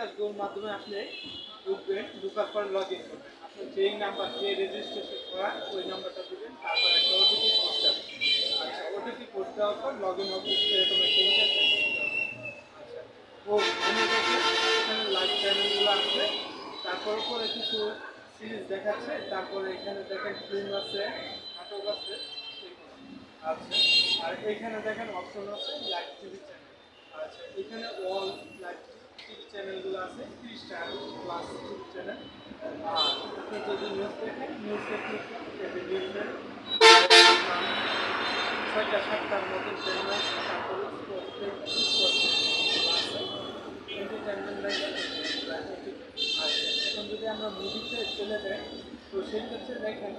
আকাশ গোর মাধ্যমে আপনি ঢুকবেন, ঢুকার পর লগ ইন করবেন। আপনি যেই নাম্বার দিয়ে রেজিস্ট্রেশন করা ওই নাম্বারটা দেবেন, তারপর একটা ওটিপি কোড যাবে। আচ্ছা, ওটিপি কোড দেওয়ার পর লগ ইন হবে, এরকম একটা ইন্টারফেস হবে। আচ্ছা, ও মনে রাখবেন এখানে লাইভ চ্যানেলগুলো আছে, তারপর পরে কিছু সিরিজ দেখাচ্ছে, তারপরে এখানে দেখেন ফিল্ম আছে, নাটক আছে, আচ্ছা। আর এখানে দেখেন অপশন আছে লাইভ টিভি চ্যানেল। আচ্ছা, এখানে অল লাইভ টিভি চ্যানেলগুলো আছে, 30টা প্লাস টিভি চ্যানেল। আর আপনি যদি নিউজ দেখেন, নিউজে ক্লিক করেন, নিউজের 6টা 7টার মতন চ্যানেল আছে, তারপরে এন্টারটেনমেন্ট দেখেন। আচ্ছা, এখন যদি আমরা মুভিতে চলে যাই, তো সেই ক্ষেত্রে দেখেন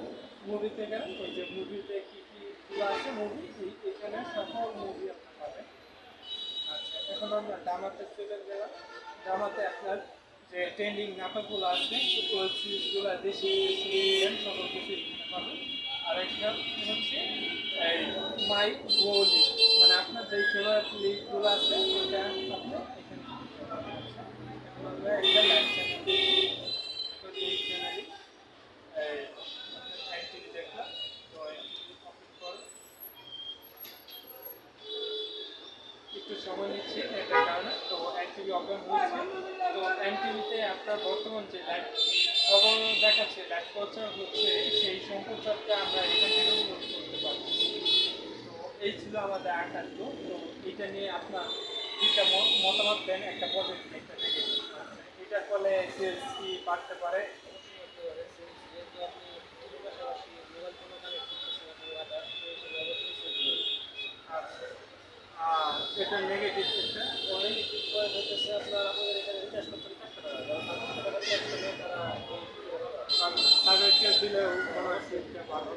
মুভিতে গেলে ওই যে মুভিতে কী কীগুলো আছে মুভি, এখানে সকল মুভি আপনার পাবেন। আচ্ছা, এখন আমরা ড্রামাতে চলে গেলাম। ড্রামাতে আপনার যে ট্রেন্ডিং নাটকগুলো আছে, ওয়েব সিরিজগুলো, দেশি সিরিয়াল সকল কিছু এখানে পাবেন। আর একটা হচ্ছে এই মাই গো লিস্ট, মানে আপনার যে ফেভারিট লিস্টগুলো আছে ওইটা আপনি এখানে পাবেন। আচ্ছা, এখন আমরা একটা লাইভ চ্যানেল দেখি। এখন এই চ্যানেলে অ্যাক্টিভ দেখলাম, তো অ্যাক্টিভ ওপেন করো। একটু সময় নিচ্ছে এটার কারণে, তো এনটিভি ওপেন হয়েছে। তো এনটিভিতে আপনার বর্তমান যে লাইভ খবর দেখাচ্ছে, লাইভ প্রচার হচ্ছে, সেই সম্প্রচারটা আমরা এখান থেকে উপভোগ করতে পারবো। তো এই ছিল আমাদের আকাশ তো এটা নিয়ে আপনার দুইটা মতামত দেন, একটা পজিটিভ একটা নেগেটিভ। এটার ফলে সেলস কি বাড়তে পারে? আচ্ছা, আর এটা নেগেটিভ একটা নেগেটিভ পয়েন্ট হচ্ছে আপনার আমাদের এখানে রিচার্জ করতে থাকতে পারে, কারণ 500 টাকা রিচার্জ করলে তারা তাদেরকে দিলেও মনে হয় সেটা ভালো।